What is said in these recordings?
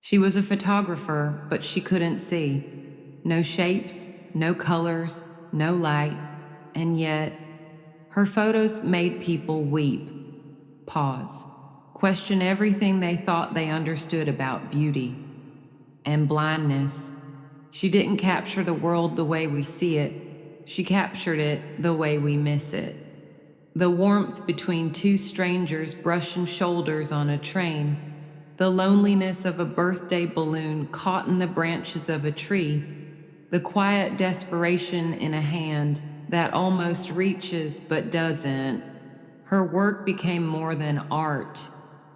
She was a photographer, but she couldn't see. No shapes, no colors, no light, and yet her photos made people weep, pause, question everything they thought they understood about beauty and blindness. She didn't capture the world the way we see it, she captured it the way we miss it. The warmth between two strangers brushing shoulders on a train, the loneliness of a birthday balloon caught in the branches of a tree, the quiet desperation in a hand that almost reaches but doesn't. Her work became more than art.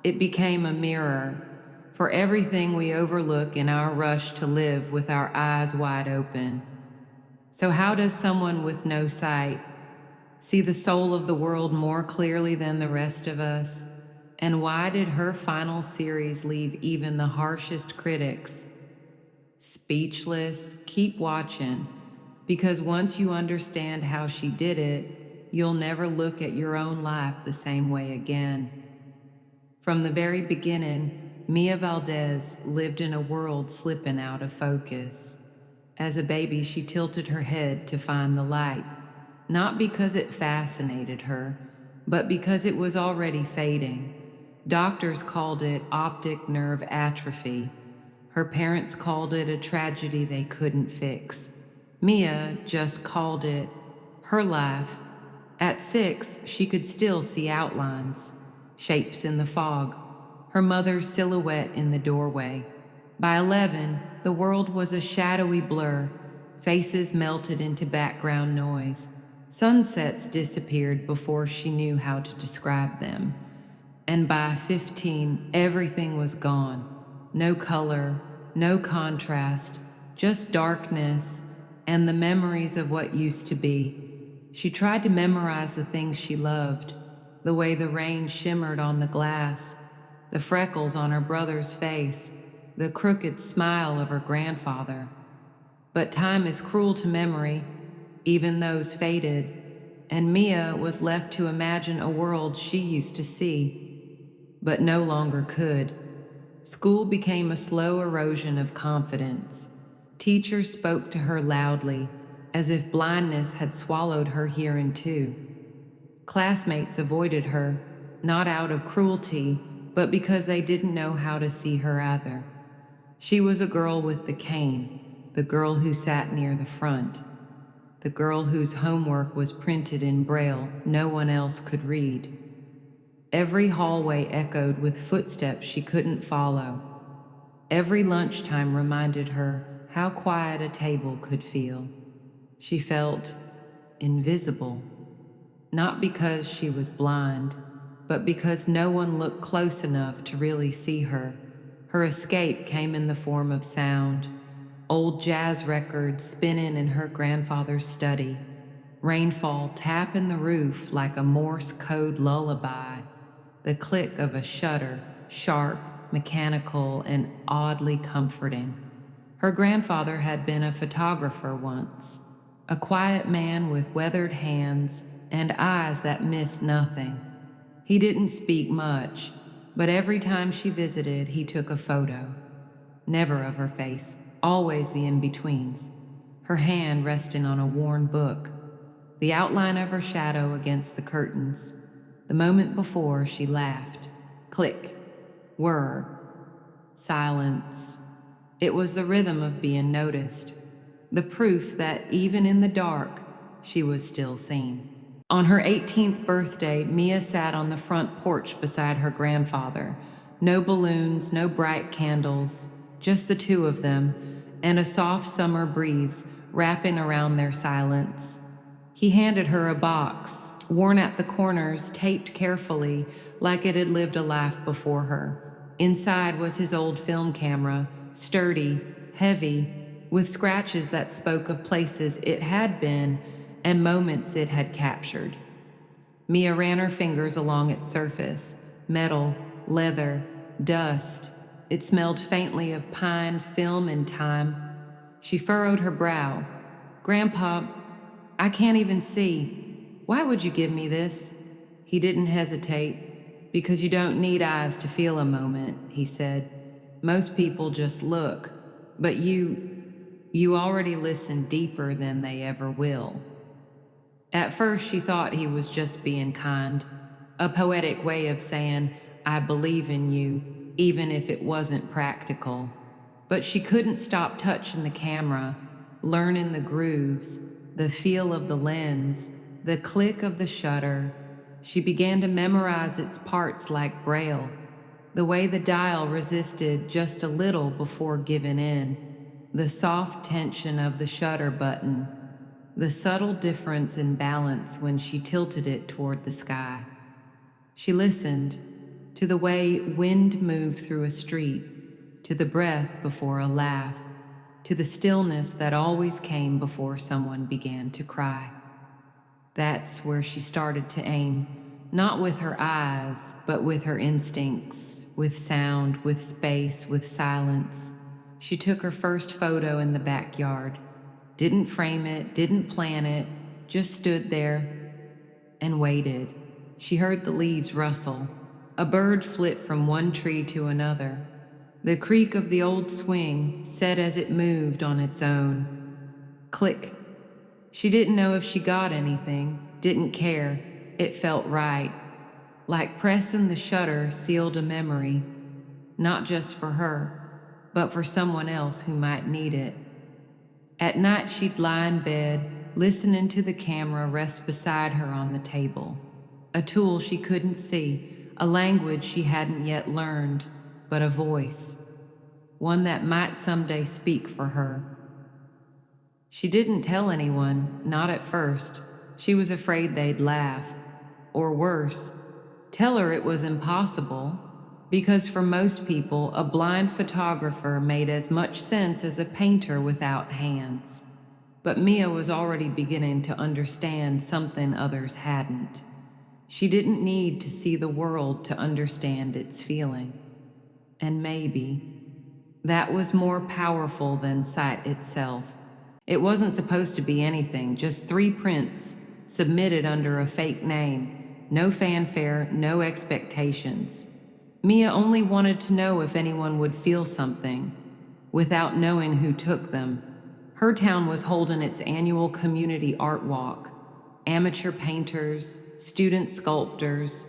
It became a mirror for everything we overlook in our rush to live with our eyes wide open. So, how does someone with no sight see the soul of the world more clearly than the rest of us? And why did her final series leave even the harshest critics speechless? Keep watching, because once you understand how she did it, you'll never look at your own life the same way again. From the very beginning, Mia Valdez lived in a world slipping out of focus. As a baby, she tilted her head to find the light, not because it fascinated her, but because it was already fading. Doctors called it optic nerve atrophy. Her parents called it a tragedy they couldn't fix. Mia just called it her life. At 6, she could still see outlines, shapes in the fog, her mother's silhouette in the doorway. By 11, the world was a shadowy blur, faces melted into background noise. Sunsets disappeared before she knew how to describe them. And by 15, everything was gone. No color, no contrast, just darkness and the memories of what used to be. She tried to memorize the things she loved, the way the rain shimmered on the glass, the freckles on her brother's face, the crooked smile of her grandfather. But time is cruel to memory, even those faded, and Mia was left to imagine a world she used to see, but no longer could. School became a slow erosion of confidence. Teachers spoke to her loudly, as if blindness had swallowed her hearing too. Classmates avoided her, not out of cruelty, but because they didn't know how to see her either. She was a girl with the cane, the girl who sat near the front, the girl whose homework was printed in braille no one else could read. Every hallway echoed with footsteps she couldn't follow. Every lunchtime reminded her how quiet a table could feel. She felt invisible, not because she was blind, but because no one looked close enough to really see her. Her escape came in the form of sound, old jazz records spinning in her grandfather's study, rainfall tapping the roof like a Morse code lullaby, the click of a shutter, sharp, mechanical, and oddly comforting. Her grandfather had been a photographer once, a quiet man with weathered hands and eyes that missed nothing. He didn't speak much, but every time she visited, he took a photo. Never of her face, always the in-betweens, her hand resting on a worn book, the outline of her shadow against the curtains. The moment before, she laughed. Click, whir, silence. It was the rhythm of being noticed, the proof that even in the dark, she was still seen. On her 18th birthday, Mia sat on the front porch beside her grandfather. No balloons, no bright candles, just the two of them, and a soft summer breeze wrapping around their silence. He handed her a box, worn at the corners, taped carefully, like it had lived a life before her. Inside was his old film camera, sturdy, heavy, with scratches that spoke of places it had been and moments it had captured. Mia ran her fingers along its surface, metal, leather, dust. It smelled faintly of pine, film, and time. She furrowed her brow. Grandpa, I can't even see. Why would you give me this? He didn't hesitate. Because you don't need eyes to feel a moment, he said. Most people just look, but you already listen deeper than they ever will. At first, she thought he was just being kind, a poetic way of saying, I believe in you, even if it wasn't practical. But she couldn't stop touching the camera, learning the grooves, the feel of the lens, the click of the shutter. She began to memorize its parts like Braille, the way the dial resisted just a little before giving in, the soft tension of the shutter button, the subtle difference in balance when she tilted it toward the sky. She listened to the way wind moved through a street, to the breath before a laugh, to the stillness that always came before someone began to cry. That's where she started to aim, not with her eyes, but with her instincts, with sound, with space, with silence. She took her first photo in the backyard, didn't frame it, didn't plan it, just stood there and waited. She heard the leaves rustle, a bird flit from one tree to another. The creak of the old swing said as it moved on its own. Click. She didn't know if she got anything, didn't care. It felt right. Like pressing the shutter sealed a memory, not just for her, but for someone else who might need it. At night, she'd lie in bed, listening to the camera rest beside her on the table. A tool she couldn't see, a language she hadn't yet learned, but a voice, one that might someday speak for her. She didn't tell anyone, not at first. She was afraid they'd laugh. Or worse, tell her it was impossible, because for most people, a blind photographer made as much sense as a painter without hands. But Mia was already beginning to understand something others hadn't. She didn't need to see the world to understand its feeling. And maybe that was more powerful than sight itself. It wasn't supposed to be anything, just 3 prints submitted under a fake name. No fanfare, no expectations. Mia only wanted to know if anyone would feel something, without knowing who took them. Her town was holding its annual community art walk. Amateur painters, student sculptors,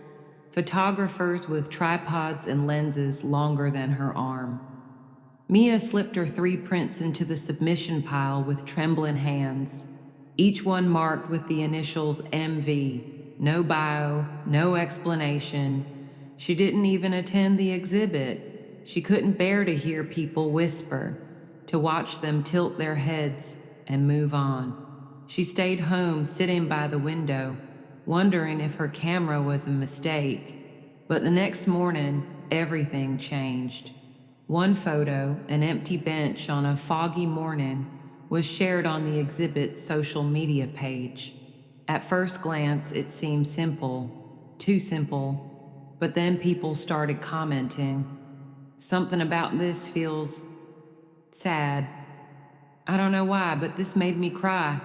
photographers with tripods and lenses longer than her arm. Mia slipped her 3 prints into the submission pile with trembling hands, each one marked with the initials MV. No bio, no explanation. She didn't even attend the exhibit. She couldn't bear to hear people whisper, to watch them tilt their heads and move on. She stayed home, sitting by the window, wondering if her camera was a mistake. But the next morning, everything changed. One photo, an empty bench on a foggy morning, was shared on the exhibit's social media page. At first glance, it seemed simple, too simple, but then people started commenting. Something about this feels sad. I don't know why, but this made me cry.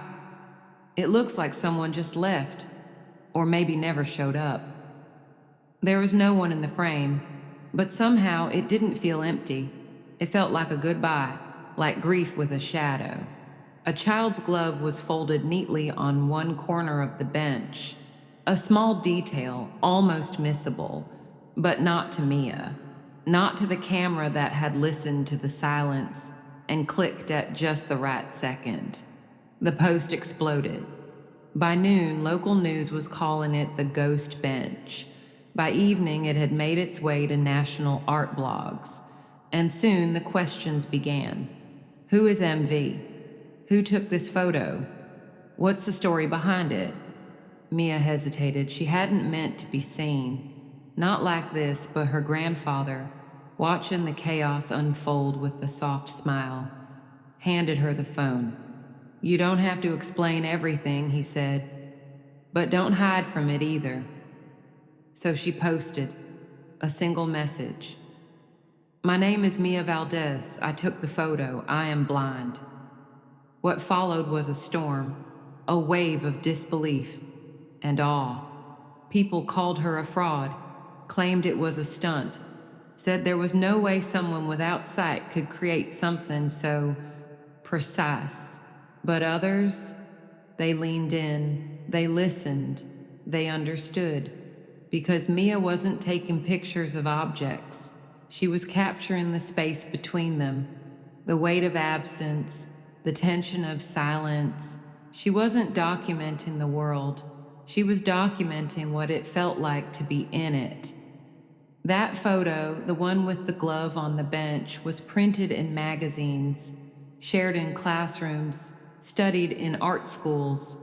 It looks like someone just left, or maybe never showed up. There was no one in the frame, but somehow it didn't feel empty. It felt like a goodbye, like grief with a shadow. A child's glove was folded neatly on one corner of the bench. A small detail, almost missable, but not to Mia. Not to the camera that had listened to the silence and clicked at just the right second. The post exploded. By noon, local news was calling it the Ghost Bench. By evening, it had made its way to national art blogs. And soon the questions began. Who is MV? Who took this photo? What's the story behind it? Mia hesitated. She hadn't meant to be seen. Not like this, but her grandfather, watching the chaos unfold with a soft smile, handed her the phone. You don't have to explain everything, he said, but don't hide from it either. So she posted a single message. My name is Mia Valdez. I took the photo. I am blind. What followed was a storm, a wave of disbelief and awe. People called her a fraud, claimed it was a stunt, said there was no way someone without sight could create something so precise. But others, they leaned in, they listened, they understood. Because Mia wasn't taking pictures of objects, she was capturing the space between them, the weight of absence, the tension of silence. She wasn't documenting the world, she was documenting what it felt like to be in it. That photo, the one with the glove on the bench, was printed in magazines, shared in classrooms, studied in art schools.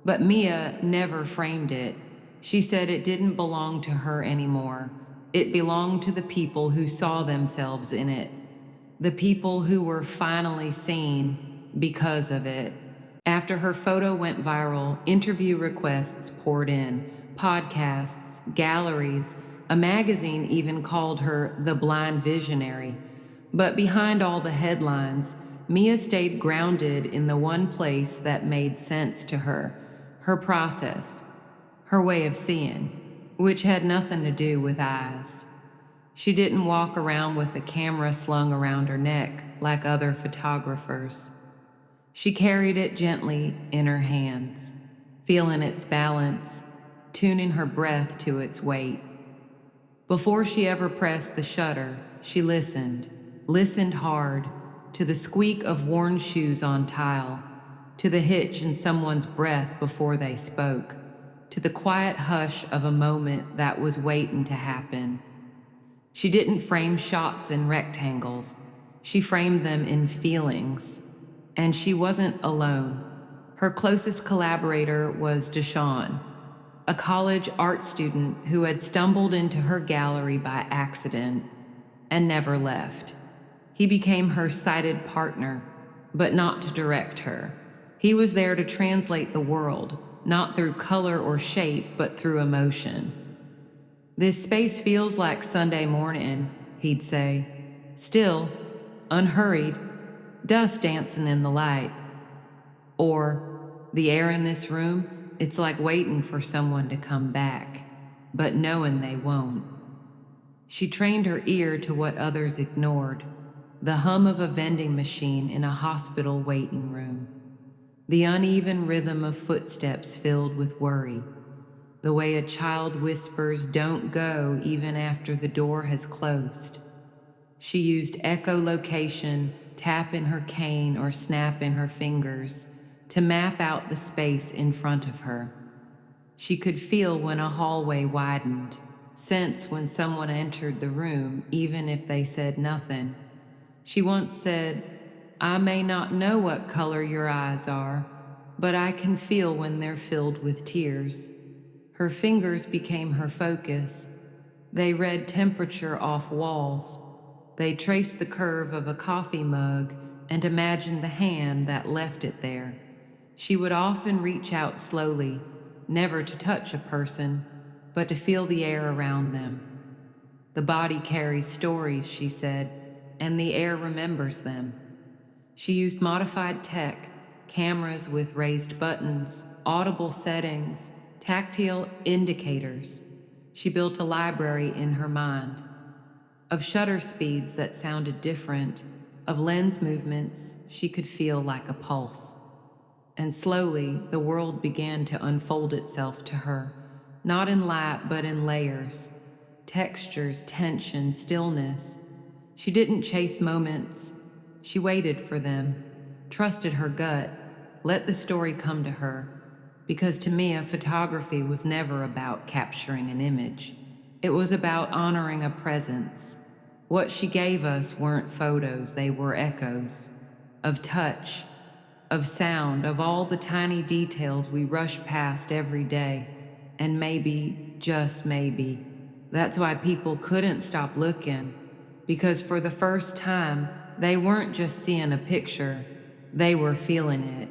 But Mia never framed it. She said it didn't belong to her anymore. It belonged to the people who saw themselves in it, the people who were finally seen because of it. After her photo went viral, interview requests poured in, podcasts, galleries, a magazine even called her the blind visionary. But behind all the headlines, Mia stayed grounded in the one place that made sense to her process, her way of seeing, which had nothing to do with eyes. She didn't walk around with a camera slung around her neck like other photographers. She carried it gently in her hands, feeling its balance, tuning her breath to its weight. Before she ever pressed the shutter, she listened hard, to the squeak of worn shoes on tile, to the hitch in someone's breath before they spoke, to the quiet hush of a moment that was waiting to happen. She didn't frame shots in rectangles, she framed them in feelings. And she wasn't alone. Her closest collaborator was Deshawn, a college art student who had stumbled into her gallery by accident and never left. He became her sighted partner, but not to direct her. He was there to translate the world, not through color or shape, but through emotion. "This space feels like Sunday morning," he'd say. "Still, unhurried, dust dancing in the light." Or, "The air in this room, it's like waiting for someone to come back, but knowing they won't." She trained her ear to what others ignored, the hum of a vending machine in a hospital waiting room, the uneven rhythm of footsteps filled with worry, the way a child whispers, "Don't go," even after the door has closed. She used echolocation, tap in her cane or snap in her fingers, to map out the space in front of her. She could feel when a hallway widened, sense when someone entered the room, even if they said nothing. She once said, "I may not know what color your eyes are, but I can feel when they're filled with tears." Her fingers became her focus. They read temperature off walls. They traced the curve of a coffee mug and imagined the hand that left it there. She would often reach out slowly, never to touch a person, but to feel the air around them. "The body carries stories," she said, "and the air remembers them." She used modified tech, cameras with raised buttons, audible settings, tactile indicators. She built a library in her mind, of shutter speeds that sounded different, of lens movements she could feel like a pulse. And slowly, the world began to unfold itself to her, not in light, but in layers, textures, tension, stillness. She didn't chase moments. She waited for them, trusted her gut, let the story come to her. Because to Mia, photography was never about capturing an image. It was about honoring a presence. What she gave us weren't photos, they were echoes of touch, of sound, of all the tiny details we rush past every day. And maybe, just maybe, that's why people couldn't stop looking. Because for the first time, they weren't just seeing a picture, they were feeling it.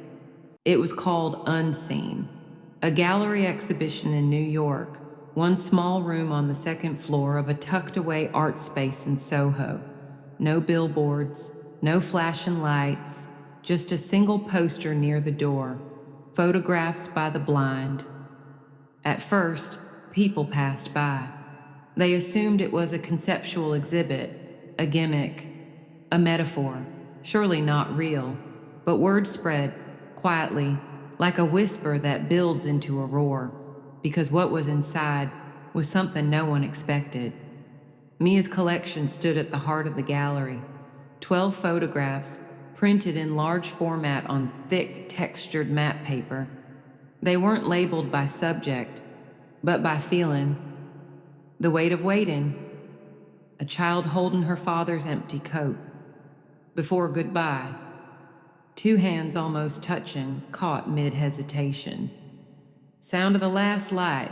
It was called Unseen, a gallery exhibition in New York, one small room on the second floor of a tucked-away art space in Soho. No billboards, no flashing lights, just a single poster near the door, photographs by the blind. At first, people passed by. They assumed it was a conceptual exhibit, a gimmick, a metaphor, surely not real, but word spread quietly, like a whisper that builds into a roar, because what was inside was something no one expected. Mia's collection stood at the heart of the gallery, 12 photographs printed in large format on thick, textured map paper. They weren't labeled by subject, but by feeling. The weight of waiting, a child holding her father's empty coat. Before goodbye, two hands almost touching, caught mid-hesitation. Sound of the last light.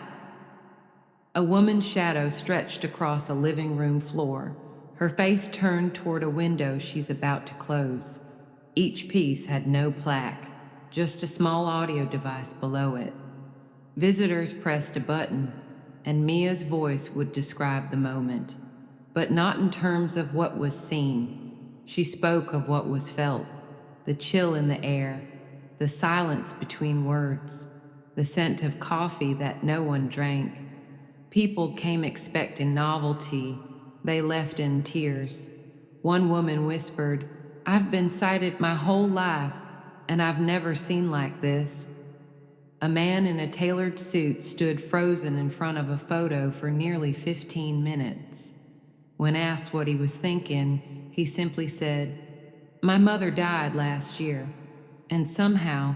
A woman's shadow stretched across a living room floor, her face turned toward a window she's about to close. Each piece had no plaque, just a small audio device below it. Visitors pressed a button, and Mia's voice would describe the moment, but not in terms of what was seen. She spoke of what was felt, the chill in the air, the silence between words, the scent of coffee that no one drank. People came expecting novelty. They left in tears. One woman whispered, "I've been sighted my whole life, and I've never seen like this." A man in a tailored suit stood frozen in front of a photo for nearly 15 minutes. When asked what he was thinking, he simply said, "My mother died last year, and somehow,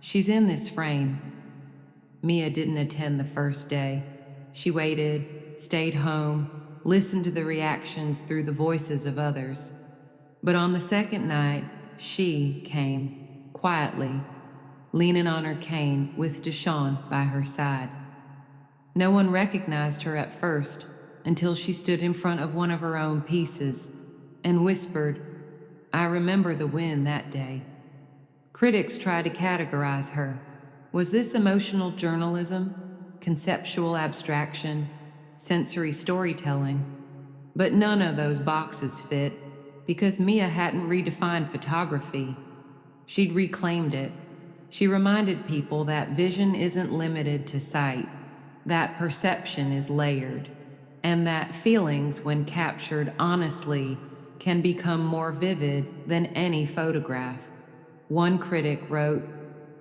she's in this frame." Mia didn't attend the first day. She waited, stayed home, listened to the reactions through the voices of others. But on the second night, she came, quietly, leaning on her cane with Deshawn by her side. No one recognized her at first until she stood in front of one of her own pieces and whispered, "I remember the wind that day." Critics tried to categorize her. Was this emotional journalism, conceptual abstraction, sensory storytelling? But none of those boxes fit, because Mia hadn't redefined photography. She'd reclaimed it. She reminded people that vision isn't limited to sight, that perception is layered, and that feelings, when captured honestly, can become more vivid than any photograph. One critic wrote,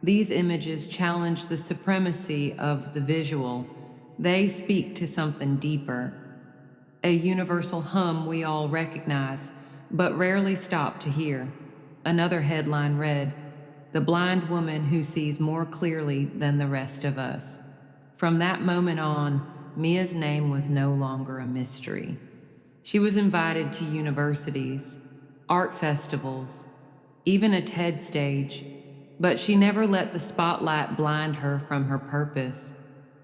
"These images challenge the supremacy of the visual. They speak to something deeper, a universal hum we all recognize, but rarely stop to hear." Another headline read, "The blind woman who sees more clearly than the rest of us." From that moment on, Mia's name was no longer a mystery. She was invited to universities, art festivals, even a TED stage, but she never let the spotlight blind her from her purpose.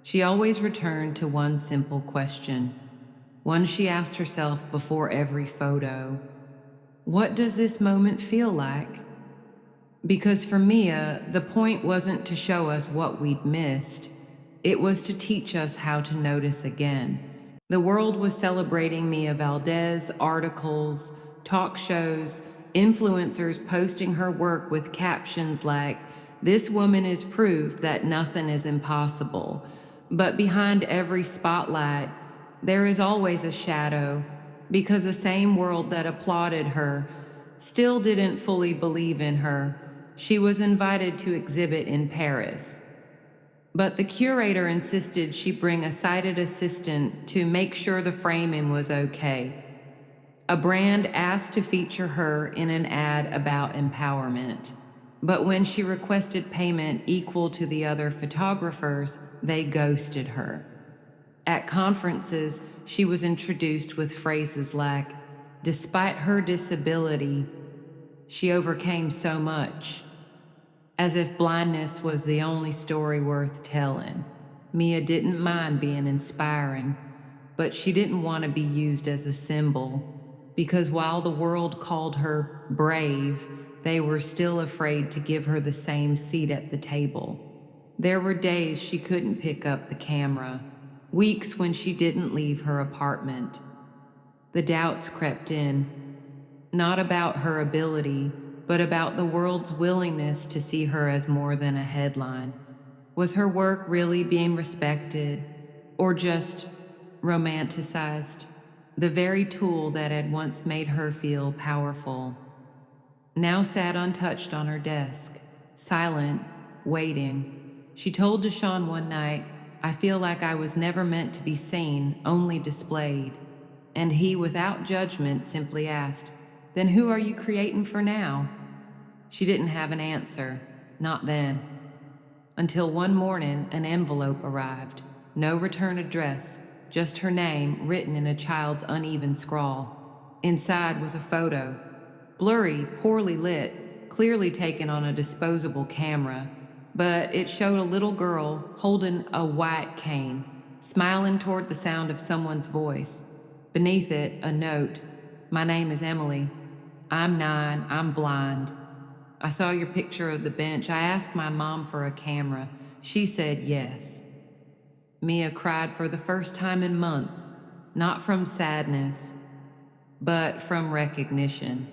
She always returned to one simple question, one she asked herself before every photo: what does this moment feel like? Because for Mia, the point wasn't to show us what we'd missed. It was to teach us how to notice again. The world was celebrating Mia Valdez, articles, talk shows, influencers posting her work with captions like, "This woman is proof that nothing is impossible." But behind every spotlight, there is always a shadow, because the same world that applauded her still didn't fully believe in her. She was invited to exhibit in Paris, but the curator insisted she bring a sighted assistant to make sure the framing was okay. A brand asked to feature her in an ad about empowerment, but when she requested payment equal to the other photographers, they ghosted her. At conferences, she was introduced with phrases like, "Despite her disability, she overcame so much," as if blindness was the only story worth telling. Mia didn't mind being inspiring, but she didn't want to be used as a symbol, because while the world called her brave, they were still afraid to give her the same seat at the table. There were days she couldn't pick up the camera, weeks when she didn't leave her apartment. The doubts crept in, not about her ability, but about the world's willingness to see her as more than a headline. Was her work really being respected, or just romanticized, the very tool that had once made her feel powerful, now sat untouched on her desk, silent, waiting. She told Deshaun one night, "I feel like I was never meant to be seen, only displayed." And he, without judgment, simply asked, "Then who are you creating for now?" She didn't have an answer, not then. Until one morning, an envelope arrived. No return address, just her name written in a child's uneven scrawl. Inside was a photo. Blurry, poorly lit, clearly taken on a disposable camera, but it showed a little girl holding a white cane, smiling toward the sound of someone's voice. Beneath it, a note. "My name is Emily. I'm 9, I'm blind. I saw your picture of the bench. I asked my mom for a camera. She said yes." Mia cried for the first time in months, not from sadness, but from recognition.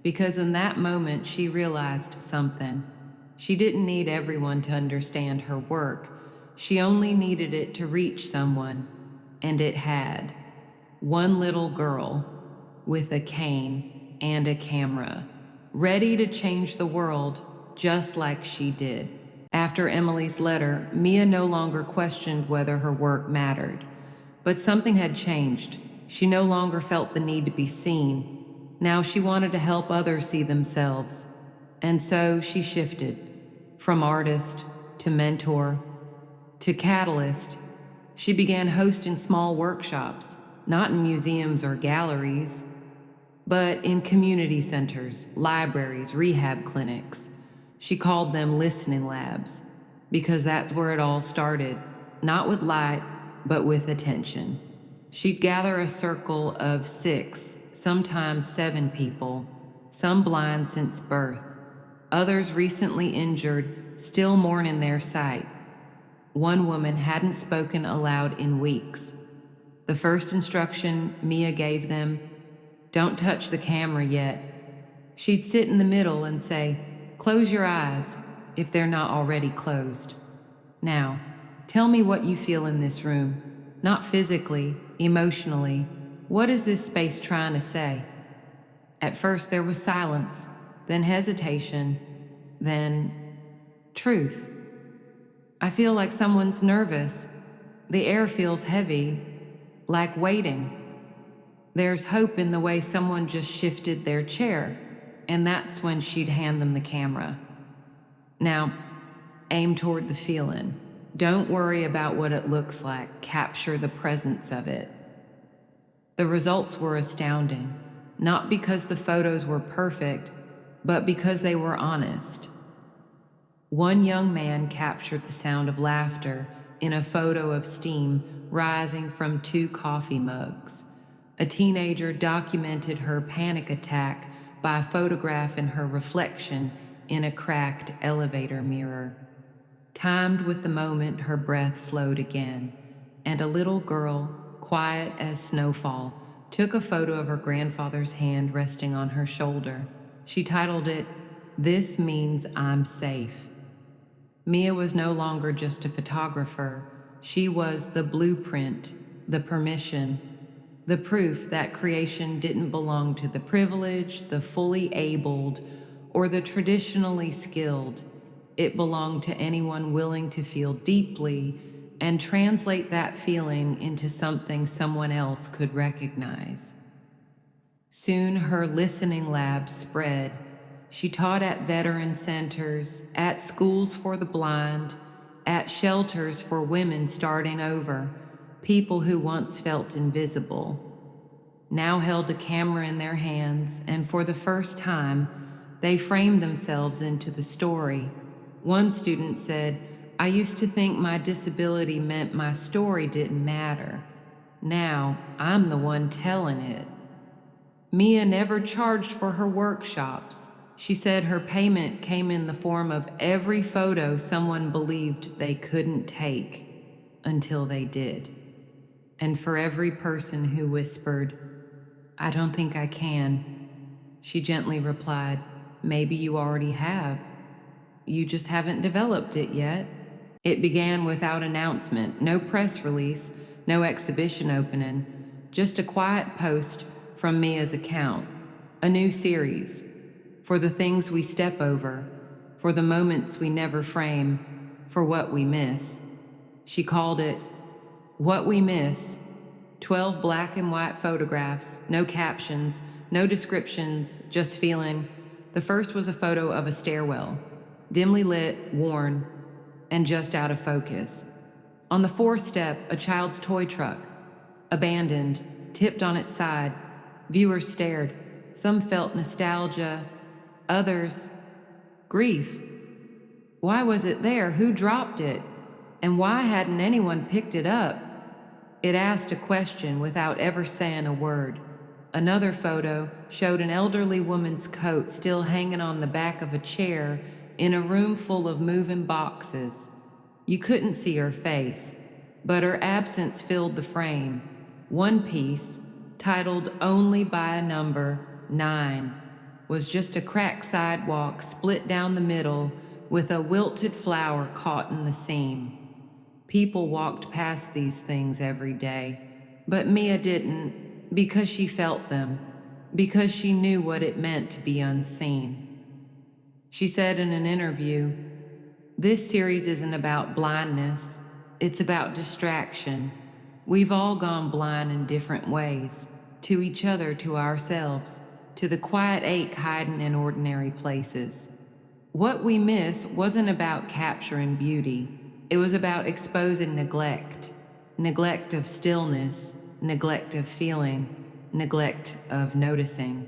Because in that moment, she realized something. She didn't need everyone to understand her work. She only needed it to reach someone, and it had. One little girl with a cane and a camera, ready to change the world just like she did. After Emily's letter, Mia no longer questioned whether her work mattered. But something had changed. She no longer felt the need to be seen. Now she wanted to help others see themselves. And so she shifted from artist to mentor to catalyst. She began hosting small workshops, not in museums or galleries, but in community centers, libraries, rehab clinics. She called them listening labs, because that's where it all started, not with light, but with attention. She'd gather a circle of 6, sometimes 7 people, some blind since birth, others recently injured, still mourning their sight. One woman hadn't spoken aloud in weeks. The first instruction Mia gave them: "Don't touch the camera yet." She'd sit in the middle and say, "Close your eyes," if they're not already closed. "Now, tell me what you feel in this room, not physically, emotionally. What is this space trying to say?" At first there was silence, then hesitation, then truth. "I feel like someone's nervous. The air feels heavy, like waiting." There's hope in the way someone just shifted their chair, and that's when she'd hand them the camera. "Now, aim toward the feeling. Don't worry about what it looks like. Capture the presence of it." The results were astounding, not because the photos were perfect, but because they were honest. One young man captured the sound of laughter in a photo of steam rising from 2 coffee mugs. A teenager documented her panic attack by photographing her reflection in a cracked elevator mirror. Timed with the moment her breath slowed again, and a little girl, quiet as snowfall, took a photo of her grandfather's hand resting on her shoulder. She titled it, "This Means I'm Safe." Mia was no longer just a photographer. She was the blueprint, the permission, the proof that creation didn't belong to the privileged, the fully abled, or the traditionally skilled. It belonged to anyone willing to feel deeply and translate that feeling into something someone else could recognize. Soon her listening lab spread. She taught at veteran centers, at schools for the blind, at shelters for women starting over, people who once felt invisible. Now held a camera in their hands, and for the first time, they framed themselves into the story. One student said, "I used to think my disability meant my story didn't matter. Now I'm the one telling it." Mia never charged for her workshops. She said her payment came in the form of every photo someone believed they couldn't take until they did. And for every person who whispered, "I don't think I can," she gently replied, "Maybe you already have. You just haven't developed it yet." It began without announcement, no press release, no exhibition opening, just a quiet post from Mia's account. A new series for the things we step over, for the moments we never frame, for what we miss. She called it What We Miss. 12 black and white photographs, no captions, no descriptions, just feeling. The first was a photo of a stairwell, dimly lit, worn, and just out of focus. On the fourth step, a child's toy truck, abandoned, tipped on its side. Viewers stared. Some felt nostalgia, others, grief. Why was it there? Who dropped it? And why hadn't anyone picked it up? It asked a question without ever saying a word. Another photo showed an elderly woman's coat still hanging on the back of a chair in a room full of moving boxes. You couldn't see her face, but her absence filled the frame. One piece, titled Only by a Number 9, was just a cracked sidewalk split down the middle with a wilted flower caught in the seam. People walked past these things every day, but Mia didn't, because she felt them, because she knew what it meant to be unseen. She said in an interview, "This series isn't about blindness, it's about distraction. We've all gone blind in different ways, to each other, to ourselves, to the quiet ache hiding in ordinary places. What we miss wasn't about capturing beauty. It was about exposing neglect. Neglect of stillness, neglect of feeling, neglect of noticing.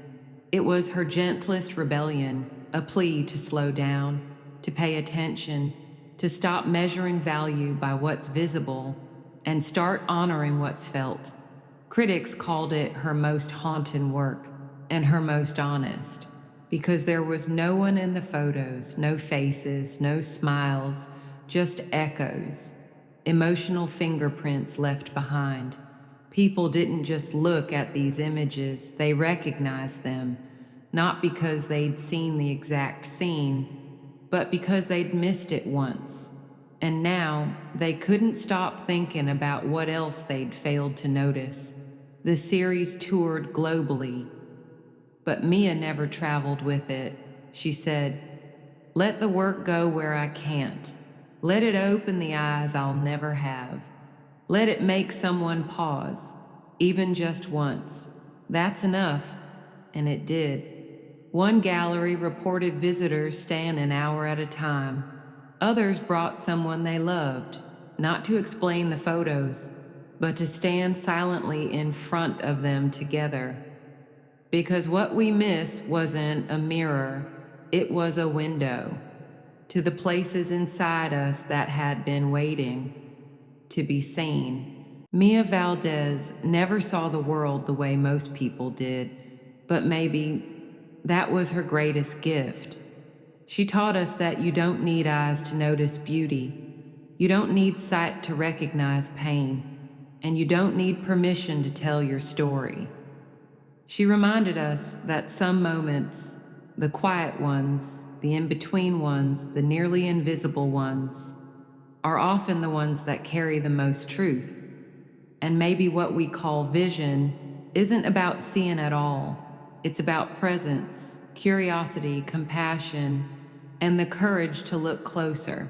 It was her gentlest rebellion, a plea to slow down, to pay attention, to stop measuring value by what's visible and start honoring what's felt. Critics called it her most haunting work and her most honest, because there was no one in the photos, no faces, no smiles, just echoes, emotional fingerprints left behind. People didn't just look at these images, they recognized them, not because they'd seen the exact scene, but because they'd missed it once. And now they couldn't stop thinking about what else they'd failed to notice. The series toured globally, but Mia never traveled with it. She said, "Let the work go where I can't. Let it open the eyes I'll never have. Let it make someone pause, even just once. That's enough." And it did. One gallery reported visitors staying an hour at a time. Others brought someone they loved, not to explain the photos, but to stand silently in front of them together. Because what we miss wasn't a mirror, it was a window to the places inside us that had been waiting to be seen. Mia Valdez never saw the world the way most people did, but maybe that was her greatest gift. She taught us that you don't need eyes to notice beauty, you don't need sight to recognize pain, and you don't need permission to tell your story. She reminded us that some moments, the quiet ones, the in-between ones, the nearly invisible ones, are often the ones that carry the most truth. And maybe what we call vision isn't about seeing at all. It's about presence, curiosity, compassion, and the courage to look closer,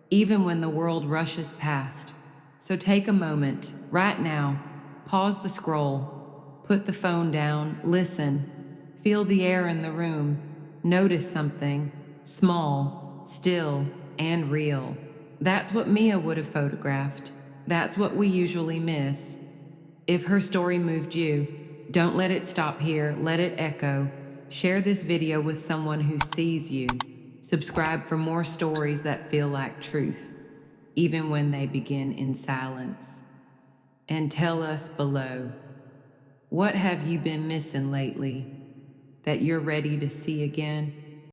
even when the world rushes past. So take a moment, right now, pause the scroll, put the phone down, listen, feel the air in the room, notice something small, still, and real. That's what Mia would have photographed. That's what we usually miss. If her story moved you, don't let it stop here, let it echo. Share this video with someone who sees you. Subscribe for more stories that feel like truth, even when they begin in silence. And tell us below, what have you been missing lately that you're ready to see again?